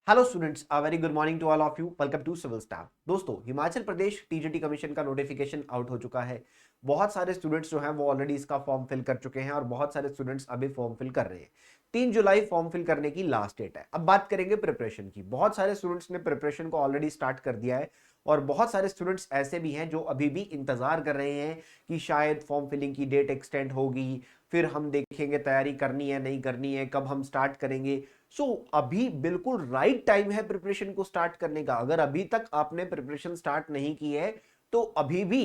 Hello students, a very good morning to all of you. Welcome to civil staff. दोस्तों, Himachal Pradesh TGT commission का notification out हो चुका है। बहुत सारे स्टूडेंट्स जो हैं वो ऑलरेडी इसका फॉर्म फिल कर चुके हैं और बहुत सारे स्टूडेंट्स अभी फॉर्म फिल कर रहे हैं। 3 जुलाई फॉर्म फिल करने की लास्ट डेट है। अब बात करेंगे प्रिपरेशन की। बहुत सारे स्टूडेंट्स ने प्रिपरेशन को ऑलरेडी स्टार्ट कर दिया है और बहुत सारे स्टूडेंट्स ऐसे भी हैं जो अभी भी इंतजार कर रहे हैं कि शायद फॉर्म फिलिंग की डेट एक्सटेंड होगी, फिर हम देखेंगे तैयारी करनी है नहीं करनी है, कब हम स्टार्ट करेंगे। अभी बिल्कुल राइट टाइम है प्रिपरेशन को स्टार्ट करने का। अगर अभी तक आपने प्रिपरेशन स्टार्ट नहीं की है तो अभी भी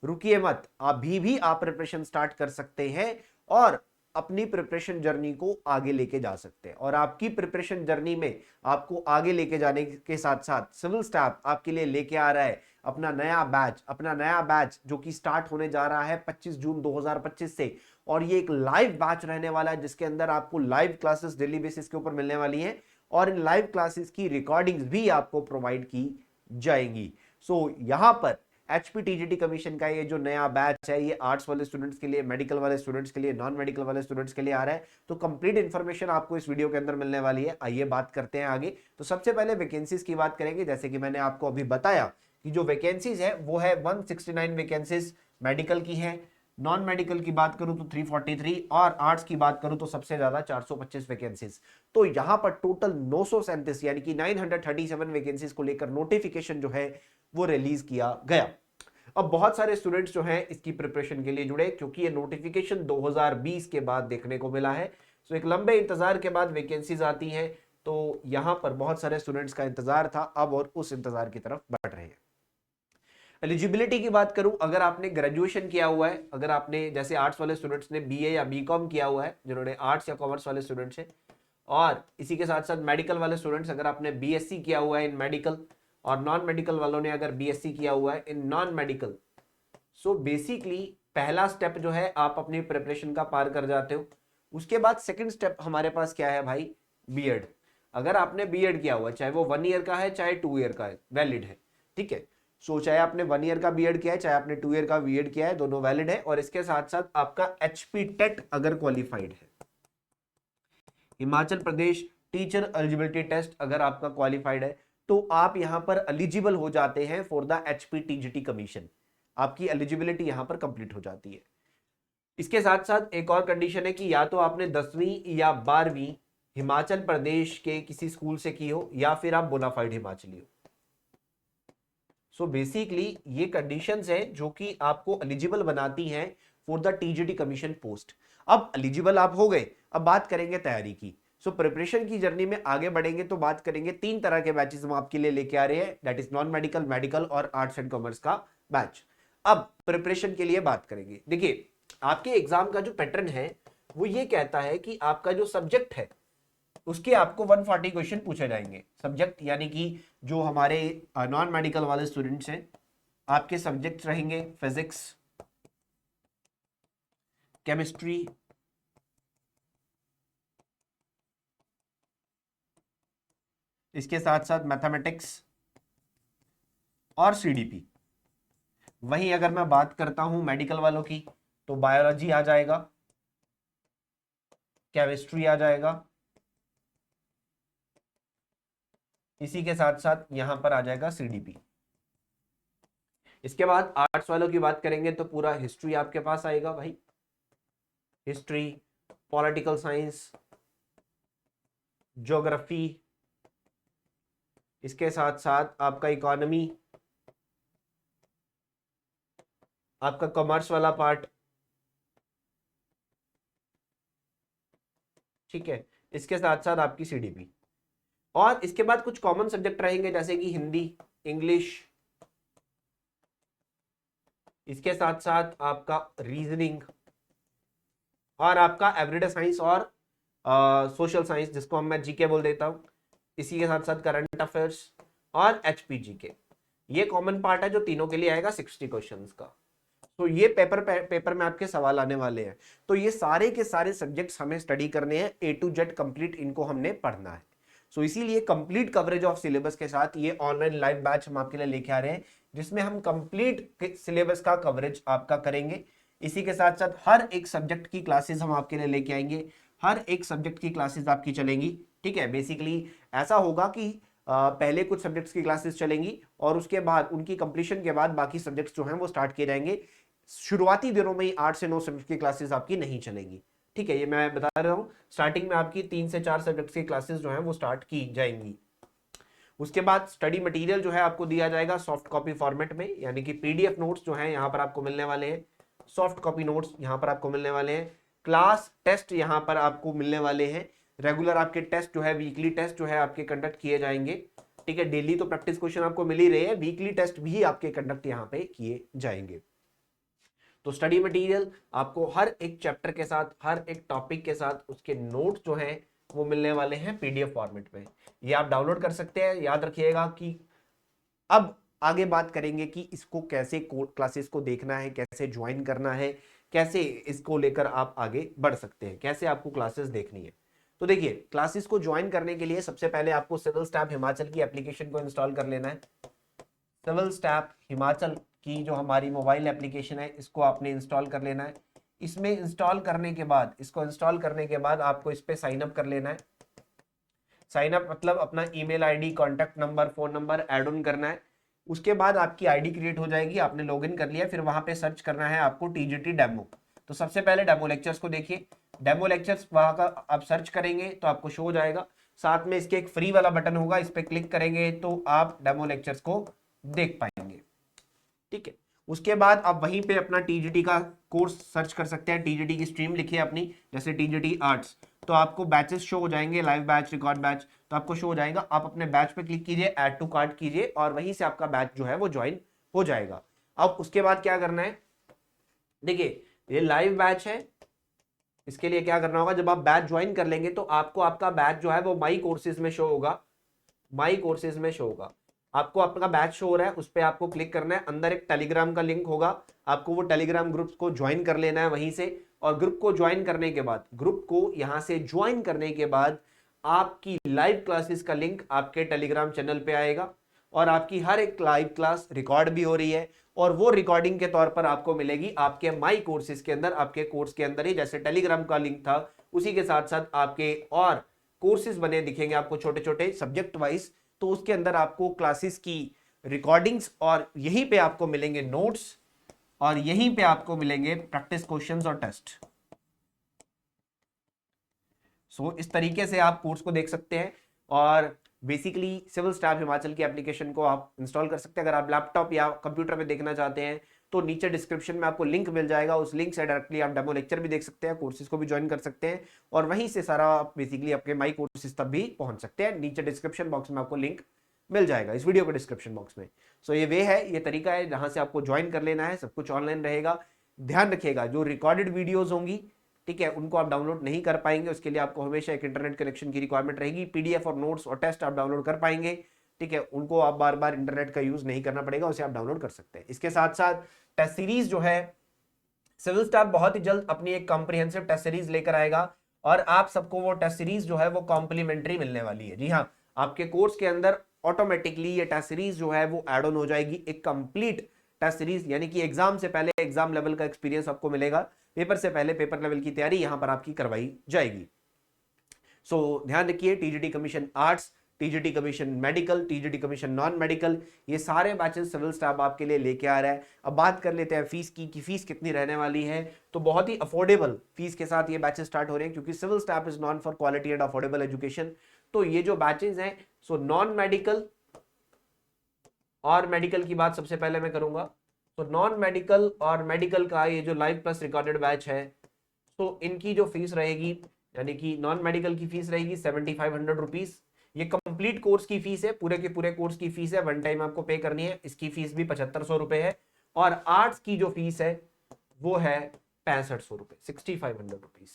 रुकिए मत, अभी भी आप प्रिपरेशन स्टार्ट कर सकते हैं और अपनी प्रिपरेशन जर्नी को आगे लेके जा सकते हैं। और आपकी प्रिपरेशन जर्नी में आपको आगे लेके जाने के साथ साथ सिविल स्टाफ आपके लिए लेके आ रहा है अपना नया बैच जो कि स्टार्ट होने जा रहा है 25 जून 2025 से। और ये एक लाइव बैच रहने वाला है जिसके अंदर आपको लाइव क्लासेस डेली बेसिस के ऊपर मिलने वाली हैं और इन लाइव क्लासेस की रिकॉर्डिंग्स भी आपको प्रोवाइड की जाएंगी। यहां पर एचपीटीजीटी कमीशन का ये जो नया बैच है ये आर्ट्स वाले स्टूडेंट्स के लिए, मेडिकल वाले स्टूडेंट्स के लिए, नॉन मेडिकल वाले स्टूडेंट्स के लिए आ रहा है। तो कंप्लीट इंफॉर्मेशन आपको इस वीडियो के अंदर मिलने वाली है। आइए बात करते हैं आगे। तो सबसे पहले वैकेंसीज की बात करेंगे। जैसे कि मैंने आपको अभी बताया कि जो वैकेंसीज है वो है 169 वैकेंसीज मेडिकल की है। नॉन मेडिकल की बात करूं तो 343 और आर्ट्स की बात करूं तो सबसे ज्यादा 425 वैकेंसीज। तो यहां पर टोटल 937 यानी कि 937 वैकेंसीज को लेकर नोटिफिकेशन जो है वो रिलीज किया गया। अब बहुत सारे स्टूडेंट्स जो हैं इसकी प्रिपरेशन के लिए जुड़े क्योंकि ये नोटिफिकेशन 2020 के बाद देखने को मिला है। एक लंबे इंतजार के बाद वैकेंसीज आती हैं। तो यहां पर बहुत सारे स्टूडेंट्स का इंतजार था अब और उस इंतजार की तरफ बढ़ रहे हैं। एलिजिबिलिटी की बात करूं, अगर आपने ग्रेजुएशन किया हुआ है, अगर आपने जैसे आर्ट्स वाले स्टूडेंट्स ने बीए या बीकॉम किया हुआ है, जिन्होंने आर्ट्स या कॉमर्स वाले स्टूडेंट्स हैं, और इसी के साथ साथ मेडिकल वाले स्टूडेंट्स अगर आपने बीएससी किया हुआ है इन मेडिकल, और नॉन मेडिकल वालों ने अगर बीएससी किया हुआ है इन नॉन मेडिकल। बेसिकली पहला स्टेप जो है आप अपनी प्रिपरेशन का पार कर जाते हो। उसके बाद सेकंड स्टेप हमारे पास क्या है भाई? बीएड। अगर आपने बीएड किया हुआ है, चाहे वो 1 ईयर का है चाहे 2 ईयर का है, वैलिड है। ठीक है। चाहे आपने 1 ईयर का बीएड किया है चाहे आपने 2 ईयर का बीएड किया है, दोनों वैलिड है। और इसके साथ साथ आपका एचपी टेट अगर क्वालिफाइड है, Himachal Pradesh teacher eligibility test अगर आपका क्वालिफाइड है, तो आप यहां पर एलिजिबल हो जाते हैं फॉर द एचपीटीजीटी कमीशन। आपकी एलिजिबिलिटी यहां पर कंप्लीट हो जाती है। इसके साथ साथ एक और कंडीशन है कि या तो आपने 10वीं या 12वीं हिमाचल प्रदेश के किसी स्कूल से की हो या फिर आप बोनाफाइड हिमाचली हो। बेसिकली ये कंडीशंस है जो कि आपको एलिजिबल बनाती हैं for the TGT commission post. अब एलिजिबल आप हो गए, अब बात करेंगे तैयारी की। प्रिपरेशन की जर्नी में आगे बढ़ेंगे तो बात करेंगे 3 तरह के बैचेस हम आपके लिए लेके आ रहे हैं, that is non medical, medical और आर्ट्स एंड कॉमर्स का बैच। अब प्रिपरेशन के लिए बात करेंगे। देखिए, आपके एग्जाम का जो पैटर्न है वो ये कहता है कि आपका जो सब्जेक्ट है उसके आपको 140 क्वेश्चन पूछे जाएंगे। सब्जेक्ट यानी कि जो हमारे नॉन मेडिकल वाले स्टूडेंट्स हैं, आपके सब्जेक्ट्स रहेंगे फिजिक्स, केमिस्ट्री, इसके साथ साथ मैथमेटिक्स और सीडीपी। वहीं अगर मैं बात करता हूं मेडिकल वालों की तो बायोलॉजी आ जाएगा, केमिस्ट्री आ जाएगा, इसी के साथ साथ यहां पर आ जाएगा सीडीपी। इसके बाद आर्ट्स वालों की बात करेंगे तो पूरा हिस्ट्री आपके पास आएगा भाई, हिस्ट्री, पॉलिटिकल साइंस, ज्योग्राफी, इसके साथ साथ आपका इकोनॉमी, आपका कॉमर्स वाला पार्ट। ठीक है। इसके साथ साथ आपकी सीडीपी और इसके बाद कुछ कॉमन सब्जेक्ट रहेंगे जैसे कि हिंदी, इंग्लिश, इसके साथ साथ आपका रीजनिंग और आपका एवरीडे साइंस और सोशल साइंस जिसको मैं जीके बोल देता हूं। इसी के साथ साथ करंट अफेयर्स और एचपीजी के, ये कॉमन पार्ट है जो तीनों के लिए आएगा 60 क्वेश्चंस का। ये पेपर में आपके सवाल आने वाले हैं। तो ये सारे के सारे सब्जेक्ट्स हमें स्टडी करने हैं, ए टू जेड कंप्लीट इनको हमने पढ़ना है। इसीलिए कंप्लीट कवरेज ऑफ सिलेबस के साथ ये ऑनलाइन लाइव बैच हम आपके लिए लेके आ रहे हैं जिसमें हम कंप्लीट सिलेबस का कवरेज आपका करेंगे। इसी के साथ साथ हर एक सब्जेक्ट की क्लासेस हम आपके लिए लेके आएंगे, हर एक सब्जेक्ट की क्लासेस आपकी चलेंगी। ठीक है, बेसिकली ऐसा होगा कि पहले कुछ सब्जेक्ट्स की क्लासेस चलेंगी और उसके बाद उनकी कंप्लीशन के बाद बाकी सब्जेक्ट्स जो हैं वो स्टार्ट किए जाएंगे। शुरुआती दिनों में ही 8 से 9 सब्जेक्ट की क्लासेस आपकी नहीं चलेंगी। ठीक है, ये मैं बता रहा हूँ, स्टार्टिंग में आपकी 3 से 4 सब्जेक्ट्स की क्लासेस जो हैं वो स्टार्ट की जाएंगी। उसके बाद स्टडी मटेरियल जो है आपको दिया जाएगा सॉफ्ट कॉपी फॉर्मेट में, यानी कि पीडीएफ नोट्स जो हैं यहाँ पर आपको मिलने वाले हैं, सॉफ्ट कॉपी नोट्स यहाँ पर आपको मिलने वाले हैं, क्लास टेस्ट यहाँ पर आपको मिलने वाले हैं, रेगुलर आपके टेस्ट जो है, वीकली टेस्ट जो है आपके कंडक्ट किए जाएंगे। ठीक है, डेली तो प्रैक्टिस क्वेश्चन आपको मिल ही रहे हैं, वीकली टेस्ट भी आपके कंडक्ट यहाँ पे किए जाएंगे। तो स्टडी मटेरियल आपको हर एक चैप्टर के साथ, हर एक टॉपिक के साथ उसके नोट्स जो हैं वो मिलने वाले हैं पीडीएफ फॉर्मेट में। ये आप डाउनलोड कर सकते हैं। याद रखिएगा कि अब आगे बात करेंगे कि इसको कैसे क्लासेस को देखना है, कैसे ज्वाइन करना है, कैसे इसको लेकर आप आगे बढ़ सकते हैं, कैसे आपको क्लासेस देखनी है। तो देखिए, क्लासेस को ज्वाइन करने के लिए सबसे पहले आपको सिविल स्टैप हिमाचल की एप्लीकेशन को इंस्टॉल कर लेना है। सिविल स्टैप हिमाचल की जो हमारी मोबाइल एप्लीकेशन है, इसको आपने इंस्टॉल कर लेना है। इसमें इंस्टॉल करने के बाद, इसको इंस्टॉल करने के बाद आपको इस पे साइन अप कर लेना है। साइन अप मतलब अपना email ID, contact number, phone number add on करना है। उसके बाद आपकी आईडी क्रिएट हो जाएगी, आपने लॉगिन कर लिया। फिर वहां पे सर्च करना है आपको टीजीटी डेमो। तो सबसे पहले डेमो लेक्चर्स को देखिए, डेमो लेक्चर्स वहां का आप सर्च करेंगे तो आपको शो हो जाएगा। साथ में इसके एक फ्री वाला बटन होगा, इस पर क्लिक करेंगे तो आप डेमो लेक्चर्स को देख पाएंगे। ठीक है, उसके बाद आप वहीं पे अपना टीजीटी का कोर्स सर्च कर सकते हैं। टीजीटी की स्ट्रीम लिखिए अपनी, जैसे टीजीटी आर्ट्स, तो आपको बैचेस शो हो जाएंगे, लाइव बैच, रिकॉर्ड बैच, तो आपको शो हो जाएगा। आप अपने बैच पे क्लिक कीजिए, ऐड टू कार्ट कीजिए और वहीं से आपका बैच जो है वो ज्वाइन हो जाएगा। अब उसके बाद क्या करना है, देखिए ये लाइव बैच है, इसके लिए क्या करना होगा, जब आप बैच ज्वाइन कर लेंगे तो आपको आपका बैच जो है वो माई कोर्सेज में शो होगा, माई कोर्सेज में शो होगा। आपको आपका बैच शो हो रहा है, उस पर आपको क्लिक करना है। अंदर एक टेलीग्राम का लिंक होगा, आपको वो टेलीग्राम ग्रुप को ज्वाइन कर लेना है वहीं से। और ग्रुप को ज्वाइन करने के बाद, ग्रुप को यहां से ज्वाइन करने के बाद आपकी लाइव क्लासेस का लिंक आपके टेलीग्राम चैनल पे आएगा और आपकी हर एक लाइव क्लास रिकॉर्ड भी हो रही है और वो रिकॉर्डिंग के तौर पर आपको मिलेगी आपके माई कोर्सेज के अंदर, आपके कोर्स के अंदर ही। जैसे टेलीग्राम का लिंक था, उसी के साथ साथ आपके और कोर्सेज बने दिखेंगे आपको छोटे छोटे सब्जेक्ट वाइज। तो उसके अंदर आपको क्लासेस की रिकॉर्डिंग्स और यहीं पे आपको मिलेंगे नोट्स और यहीं पे आपको मिलेंगे प्रैक्टिस क्वेश्चंस और टेस्ट। सो इस तरीके से आप कोर्स को देख सकते हैं और बेसिकली सिविल स्टैप हिमाचल की एप्लीकेशन को आप इंस्टॉल कर सकते हैं। अगर आप लैपटॉप या कंप्यूटर पे देखना चाहते हैं तो नीचे डिस्क्रिप्शन में आपको लिंक मिल जाएगा, उस लिंक से डायरेक्टली आप डेमो लेक्चर भी देख सकते हैं, कोर्सेज को भी ज्वाइन कर सकते हैं और वहीं से सारा आप बेसिकली अपने माई कोर्सेज तक भी पहुंच सकते हैं। नीचे डिस्क्रिप्शन बॉक्स में आपको लिंक मिल जाएगा, इस वीडियो के डिस्क्रिप्शन बॉक्स में। सो ये वे है, ये तरीका है जहां से आपको ज्वाइन कर लेना है। सब कुछ ऑनलाइन रहेगा। ध्यान रखिएगा, जो रिकॉर्डेड वीडियोज होंगी, ठीक है, उनको आप डाउनलोड नहीं कर पाएंगे, उसके लिए आपको हमेशा एक इंटरनेट कनेक्शन की रिक्वायरमेंट रहेगी। पीडीएफ और नोट्स और टेस्ट आप डाउनलोड कर पाएंगे, ठीक है, उनको आप बार बार इंटरनेट का यूज नहीं करना पड़ेगा, उसे आप डाउनलोड कर सकते हैं। इसके साथ साथ टेस्ट सीरीज जो है, सिविल स्टाफ बहुत ही जल्द अपनी एक कॉम्प्रिहेंसिव टेस्ट सीरीज लेकर आएगा और आप सबको वो टेस्ट सीरीज जो है वो कॉम्प्लीमेंट्री मिलने वाली है। जी हाँ, आपके कोर्स के अंदर ऑटोमेटिकली ये टेस्ट सीरीज जो है वो एड ऑन हो जाएगी, एक कंप्लीट टेस्ट सीरीज, यानी कि एग्जाम से पहले एग्जाम लेवल का एक्सपीरियंस आपको मिलेगा, पेपर से पहले पेपर लेवल की तैयारी यहां पर आपकी करवाई जाएगी। सो ध्यान रखिए, TGT commission arts, TGT commission medical, TGT commission non medical, ये सारे बैचेस सिविल स्टाफ आपके लिए लेके आ रहा है। अब बात कर लेते हैं फीस की, कि फीस कितनी रहने वाली है। तो बहुत ही अफोर्डेबल फीस के साथ ये बैचेस स्टार्ट हो रहे हैं, क्योंकि civil staff is known for quality and affordable education. तो ये जो बैचेस हैं, सो नॉन मेडिकल और मेडिकल की बात सबसे पहले मैं करूंगा। तो नॉन मेडिकल और मेडिकल का ये जो लाइव प्लस रिकॉर्डेड बैच है, तो इनकी जो फीस रहेगी, यानी कि नॉन मेडिकल की फीस रहेगी 7500 रुपीज। ये कंप्लीट कोर्स की फीस है, पूरे के पूरे कोर्स की फीस है, वन टाइम आपको पे करनी है। इसकी फीस भी 7500 रुपए है। और आर्ट्स की जो फीस है वो है 6500 रुपए, 6500 रुपीज।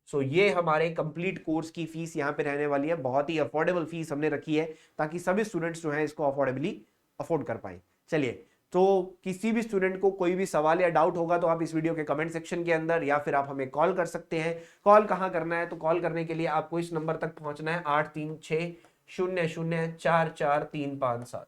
सो ये हमारे कंप्लीट कोर्स की फीस यहाँ पे रहने वाली है। बहुत ही अफोर्डेबल फीस हमने रखी है ताकि सभी स्टूडेंट्स जो हैं इसको अफोर्डेबली अफोर्ड कर पाए। चलिए, तो किसी भी स्टूडेंट को कोई भी सवाल या डाउट होगा तो आप इस वीडियो के कमेंट सेक्शन के अंदर, या फिर आप हमें कॉल कर सकते हैं। कॉल कहां करना है, तो कॉल करने के लिए आपको इस नंबर तक पहुंचना है, 8360044357।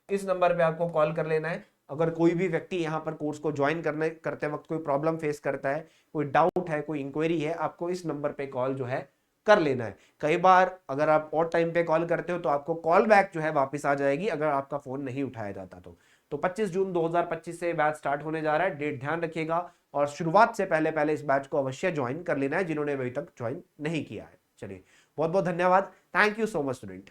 इस नंबर पे आपको कॉल कर लेना है। अगर कोई भी व्यक्ति यहाँ पर कोर्स को ज्वाइन करते वक्त कोई प्रॉब्लम फेस करता है, कोई डाउट है, कोई इंक्वायरी है, आपको इस नंबर पे कॉल जो है कर लेना है। कई बार अगर आप और टाइम पे कॉल करते हो तो आपको कॉल बैक जो है वापस आ जाएगी अगर आपका फोन नहीं उठाया जाता तो 25 जून 2025 से बैच स्टार्ट होने जा रहा है, डेट ध्यान रखिएगा। और शुरुआत से पहले पहले इस बैच को अवश्य ज्वाइन कर लेना है जिन्होंने अभी तक ज्वाइन नहीं किया है। चलिए, बहुत बहुत धन्यवाद। Thank you so much student.